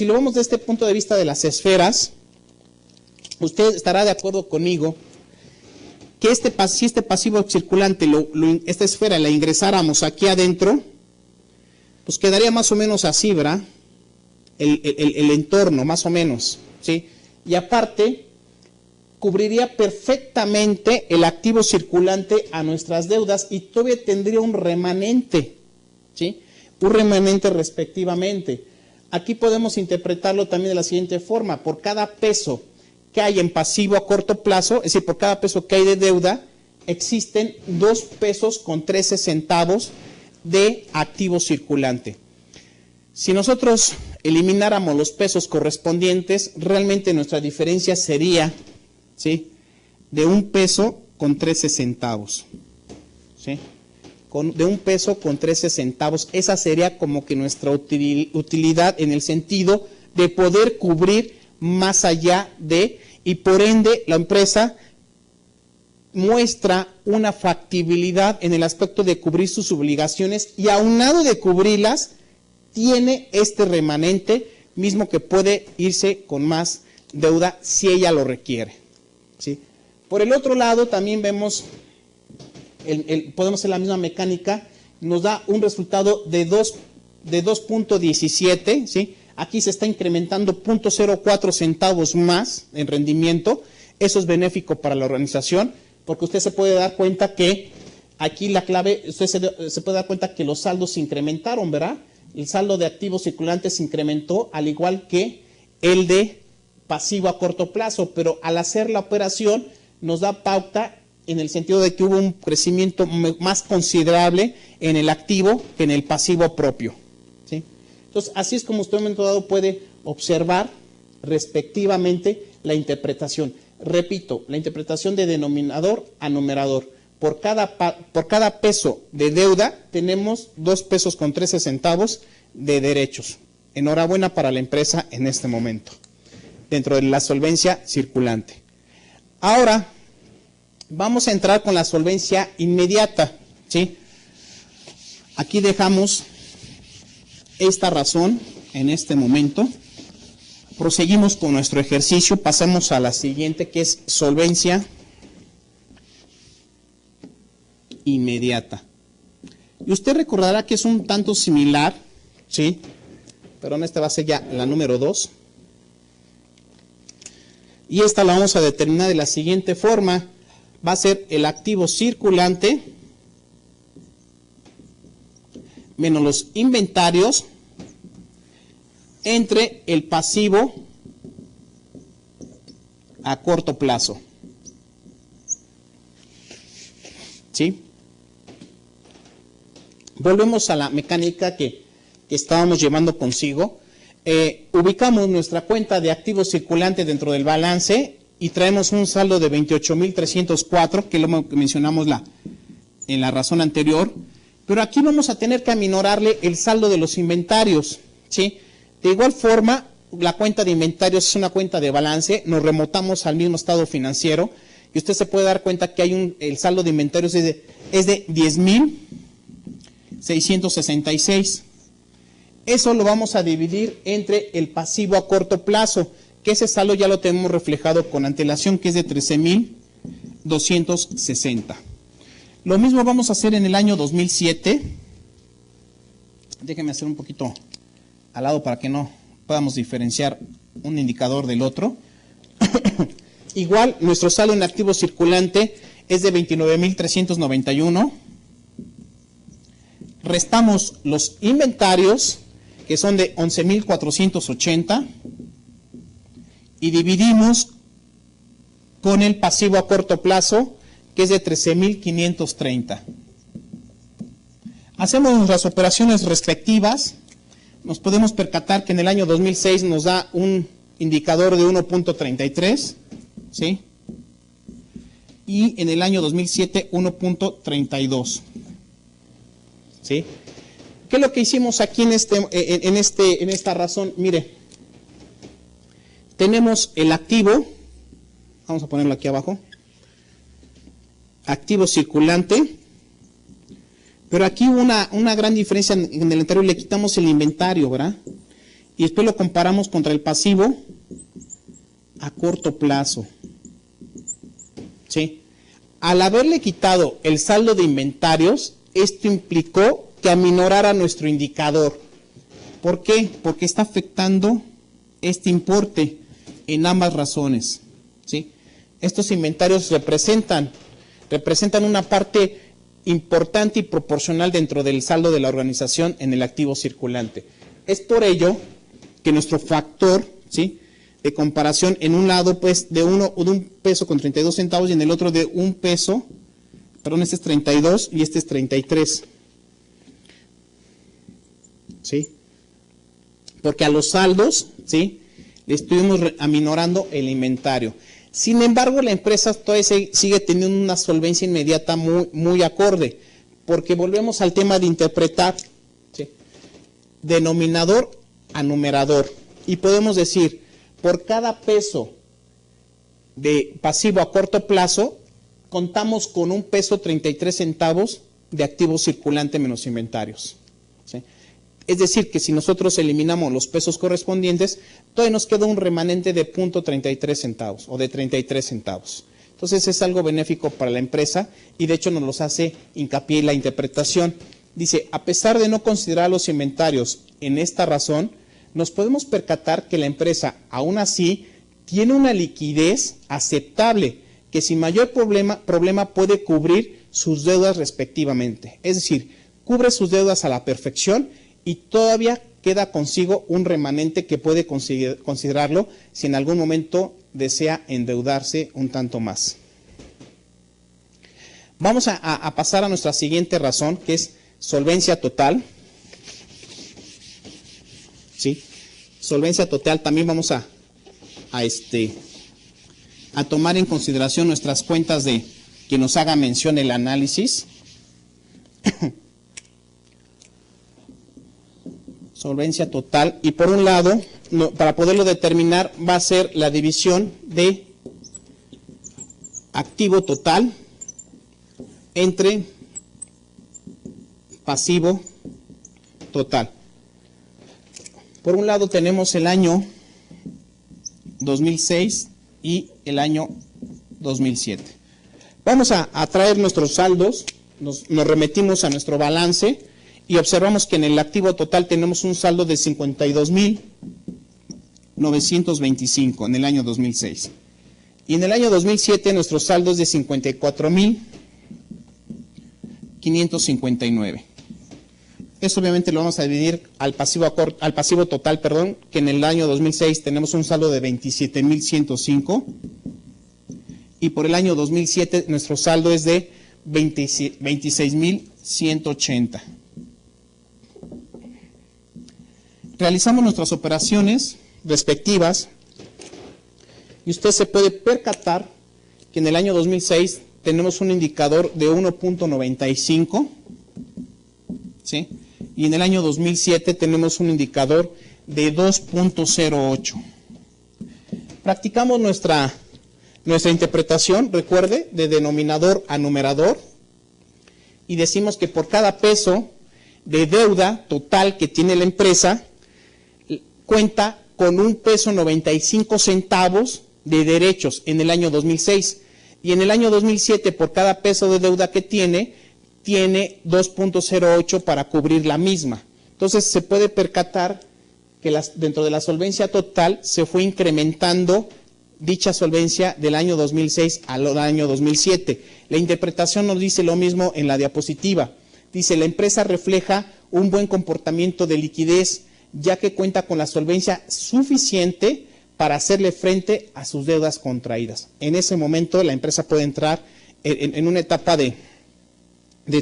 lo vemos desde este punto de vista de las esferas, usted estará de acuerdo conmigo que si este pasivo circulante, esta esfera la ingresáramos aquí adentro, pues quedaría más o menos así, ¿verdad? El entorno, más o menos, ¿sí? Y aparte, cubriría perfectamente el activo circulante a nuestras deudas y todavía tendría un remanente, ¿sí? Un remanente respectivamente. Aquí podemos interpretarlo también de la siguiente forma: por cada peso que hay en pasivo a corto plazo, es decir, por cada peso que hay de deuda, existen 2 pesos con 13 centavos de activo circulante. Si nosotros elimináramos los pesos correspondientes, realmente nuestra diferencia sería, ¿sí?, de 1 peso con 13 centavos. ¿Sí? De 1 peso con 13 centavos. Esa sería como que nuestra utilidad en el sentido de poder cubrir más allá de, y por ende la empresa muestra una factibilidad en el aspecto de cubrir sus obligaciones y aunado de cubrirlas, tiene este remanente mismo que puede irse con más deuda si ella lo requiere. ¿Sí? Por el otro lado también vemos, podemos hacer la misma mecánica, nos da un resultado de 2,17, ¿sí? Aquí se está incrementando 0,04 centavos más en rendimiento. Eso es benéfico para la organización, porque usted se puede dar cuenta que aquí la clave, usted se puede dar cuenta que los saldos se incrementaron, ¿verdad? El saldo de activos circulantes se incrementó, al igual que el de pasivo a corto plazo, pero al hacer la operación nos da pauta en el sentido de que hubo un crecimiento más considerable en el activo que en el pasivo propio. ¿Sí? Entonces, así es como usted en un momento dado puede observar respectivamente la interpretación. Repito, la interpretación de denominador a numerador. Por cada peso de deuda tenemos 2 pesos con 13 centavos de derechos. Enhorabuena para la empresa en este momento, dentro de la solvencia circulante. Ahora, vamos a entrar con la solvencia inmediata, ¿sí? Aquí dejamos esta razón en este momento. proseguimos con nuestro ejercicio, pasamos a la siguiente, que es solvencia inmediata. Y usted recordará que es un tanto similar, ¿sí? Pero esta va a ser ya la número 2. Y esta la vamos a determinar de la siguiente forma. Va a ser el activo circulante menos los inventarios entre el pasivo a corto plazo. ¿Sí? Volvemos a la mecánica que estábamos llevando consigo. Ubicamos nuestra cuenta de activo circulante dentro del balance y traemos un saldo de 28,304, que lo mencionamos en la razón anterior. Pero aquí vamos a tener que aminorarle el saldo de los inventarios, ¿sí? De igual forma, la cuenta de inventarios es una cuenta de balance, nos remotamos al mismo estado financiero y usted se puede dar cuenta que hay el saldo de inventarios es de 10,666. Eso lo vamos a dividir entre el pasivo a corto plazo, que ese saldo ya lo tenemos reflejado con antelación, que es de 13,260. Lo mismo vamos a hacer en el año 2007. Déjenme hacer un poquito al lado para que no podamos diferenciar un indicador del otro. Igual, nuestro saldo en activo circulante es de 29,391. Restamos los inventarios, que son de 11,480, y dividimos con el pasivo a corto plazo, que es de 13,530. Hacemos nuestras operaciones respectivas. Nos podemos percatar que en el año 2006 nos da un indicador de 1.33, ¿sí? Y en el año 2007 1.32, ¿sí? ¿Qué es lo que hicimos aquí en esta razón? Mire, tenemos el activo, vamos a ponerlo aquí abajo, activo circulante, pero aquí hubo una gran diferencia. En el anterior le quitamos el inventario, ¿verdad? Y después lo comparamos contra el pasivo a corto plazo, ¿sí? Al haberle quitado el saldo de inventarios, esto implicó que aminorara nuestro indicador. ¿Por qué? Porque está afectando este importe en ambas razones, ¿sí? Estos inventarios representan una parte importante y proporcional dentro del saldo de la organización en el activo circulante. Es por ello que nuestro factor, ¿sí?, de comparación en un lado pues de un peso con 32 centavos y en el otro de un peso, perdón, este es 32 y este es 33. ¿Sí? Porque a los saldos, ¿sí?, le estuvimos aminorando el inventario. Sin embargo, la empresa todavía sigue teniendo una solvencia inmediata muy acorde, porque volvemos al tema de interpretar, ¿sí?, denominador a numerador. Y podemos decir, por cada peso de pasivo a corto plazo, contamos con un peso 33 centavos de activo circulante menos inventarios, ¿sí? Es decir, que si nosotros eliminamos los pesos correspondientes, todavía nos queda un remanente de 0.33 centavos o de 33 centavos. Entonces es algo benéfico para la empresa y de hecho nos los hace hincapié en la interpretación. Dice, a pesar de no considerar los inventarios en esta razón, nos podemos percatar que la empresa aún así tiene una liquidez aceptable que sin mayor problema puede cubrir sus deudas respectivamente. Es decir, cubre sus deudas a la perfección y todavía queda consigo un remanente que puede considerarlo si en algún momento desea endeudarse un tanto más. Vamos a pasar a nuestra siguiente razón, que es solvencia total. ¿Sí? Solvencia total, también vamos a tomar en consideración nuestras cuentas de que nos haga mención el análisis. Solvencia total, y por un lado, para poderlo determinar, va a ser la división de activo total entre pasivo total. Por un lado tenemos el año 2006 y el año 2007. Vamos a traer nuestros saldos, nos remitimos a nuestro balance y observamos que en el activo total tenemos un saldo de 52.925 en el año 2006. Y en el año 2007 nuestro saldo es de 54.559. Eso obviamente lo vamos a dividir al pasivo total, que en el año 2006 tenemos un saldo de 27.105 y por el año 2007 nuestro saldo es de 26.180. Realizamos nuestras operaciones respectivas y usted se puede percatar que en el año 2006 tenemos un indicador de 1.95, ¿sí? Y en el año 2007 tenemos un indicador de 2.08. Practicamos nuestra interpretación, recuerde, de denominador a numerador, y decimos que por cada peso de deuda total que tiene la empresa, cuenta con $1.95 de derechos en el año 2006. Y en el año 2007, por cada peso de deuda que tiene 2.08 para cubrir la misma. Entonces, se puede percatar que dentro de la solvencia total se fue incrementando dicha solvencia del año 2006 al año 2007. La interpretación nos dice lo mismo en la diapositiva. Dice, la empresa refleja un buen comportamiento de liquidez, ya que cuenta con la solvencia suficiente para hacerle frente a sus deudas contraídas. En ese momento la empresa puede entrar en una etapa de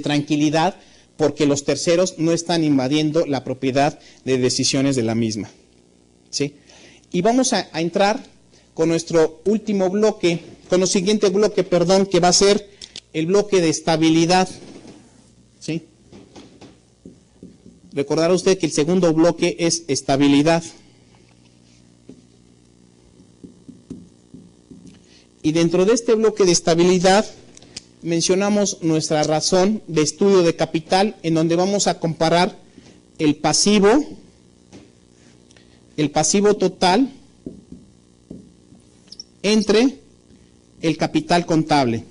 tranquilidad porque los terceros no están invadiendo la propiedad de decisiones de la misma, ¿sí? Y vamos a entrar con nuestro último bloque, con el siguiente bloque, que va a ser el bloque de estabilidad, ¿sí? Recordará usted que el segundo bloque es estabilidad. Y dentro de este bloque de estabilidad mencionamos nuestra razón de estudio de capital, en donde vamos a comparar el pasivo total entre el capital contable.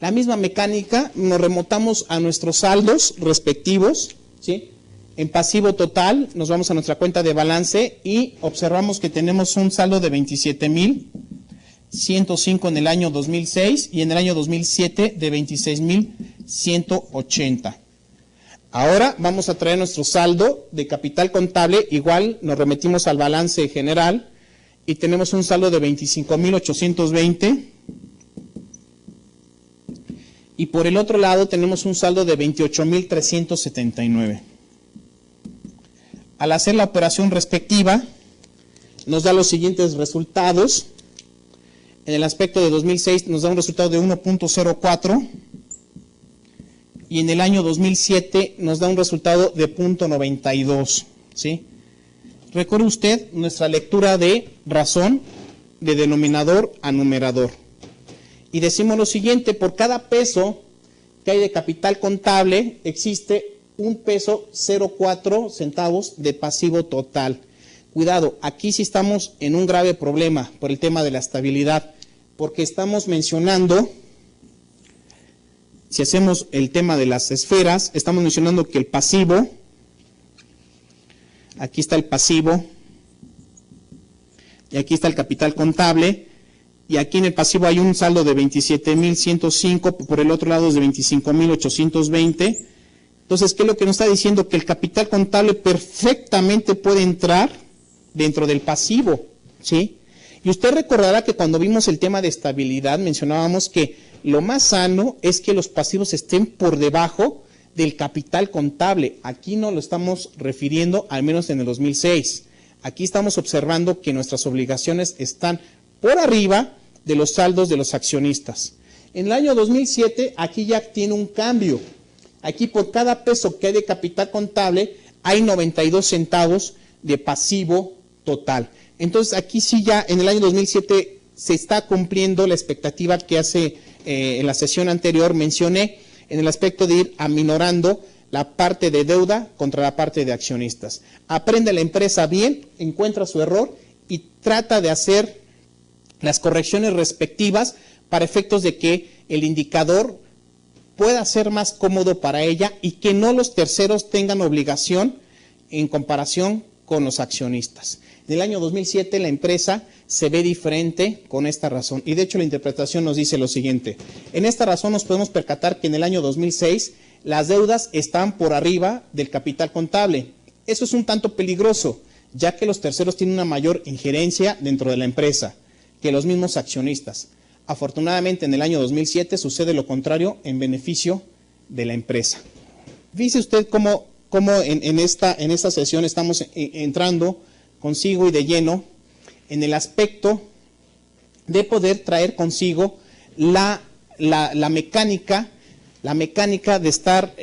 La misma mecánica, nos remontamos a nuestros saldos respectivos, ¿sí? En pasivo total nos vamos a nuestra cuenta de balance y observamos que tenemos un saldo de 27.105 en el año 2006 y en el año 2007 de 26.180. Ahora vamos a traer nuestro saldo de capital contable, igual nos remitimos al balance general y tenemos un saldo de 25.820 y por el otro lado tenemos un saldo de 28.379. Al hacer la operación respectiva, nos da los siguientes resultados. En el aspecto de 2006 nos da un resultado de 1.04 y en el año 2007 nos da un resultado de 0.92, ¿sí? Recuerde usted nuestra lectura de razón de denominador a numerador. Y decimos lo siguiente, por cada peso que hay de capital contable existe $1.04 de pasivo total. Cuidado, aquí sí estamos en un grave problema por el tema de la estabilidad, porque estamos mencionando, si hacemos el tema de las esferas, estamos mencionando que el pasivo, aquí está el pasivo, y aquí está el capital contable, y aquí en el pasivo hay un saldo de 27.105, por el otro lado es de 25.820. Entonces, ¿qué es lo que nos está diciendo? Que el capital contable perfectamente puede entrar dentro del pasivo, ¿sí? Y usted recordará que cuando vimos el tema de estabilidad mencionábamos que lo más sano es que los pasivos estén por debajo del capital contable. Aquí no lo estamos refiriendo, al menos en el 2006. Aquí estamos observando que nuestras obligaciones están por arriba de los saldos de los accionistas. En el año 2007, aquí ya tiene un cambio. Aquí por cada peso que hay de capital contable hay 92 centavos de pasivo total. Entonces aquí sí ya en el año 2007 se está cumpliendo la expectativa que hace en la sesión anterior mencioné en el aspecto de ir aminorando la parte de deuda contra la parte de accionistas. Aprende la empresa bien, encuentra su error y trata de hacer las correcciones respectivas para efectos de que el indicador pueda ser más cómodo para ella y que no los terceros tengan obligación en comparación con los accionistas. En el año 2007 la empresa se ve diferente con esta razón y de hecho la interpretación nos dice lo siguiente. En esta razón nos podemos percatar que en el año 2006 las deudas están por arriba del capital contable. Eso es un tanto peligroso, ya que los terceros tienen una mayor injerencia dentro de la empresa que los mismos accionistas. Afortunadamente en el año 2007 sucede lo contrario en beneficio de la empresa. Fíjese usted cómo en esta sesión estamos entrando consigo y de lleno en el aspecto de poder traer consigo la mecánica de estar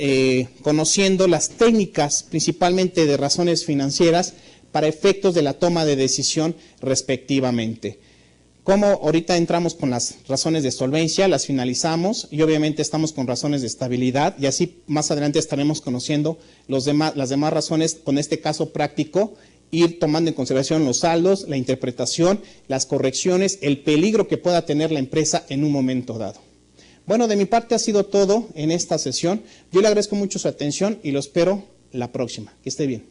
conociendo las técnicas, principalmente de razones financieras, para efectos de la toma de decisión respectivamente. Como ahorita entramos con las razones de solvencia, las finalizamos y obviamente estamos con razones de estabilidad y así más adelante estaremos conociendo las demás razones con este caso práctico, ir tomando en consideración los saldos, la interpretación, las correcciones, el peligro que pueda tener la empresa en un momento dado. Bueno, de mi parte ha sido todo en esta sesión. Yo le agradezco mucho su atención y lo espero la próxima. Que esté bien.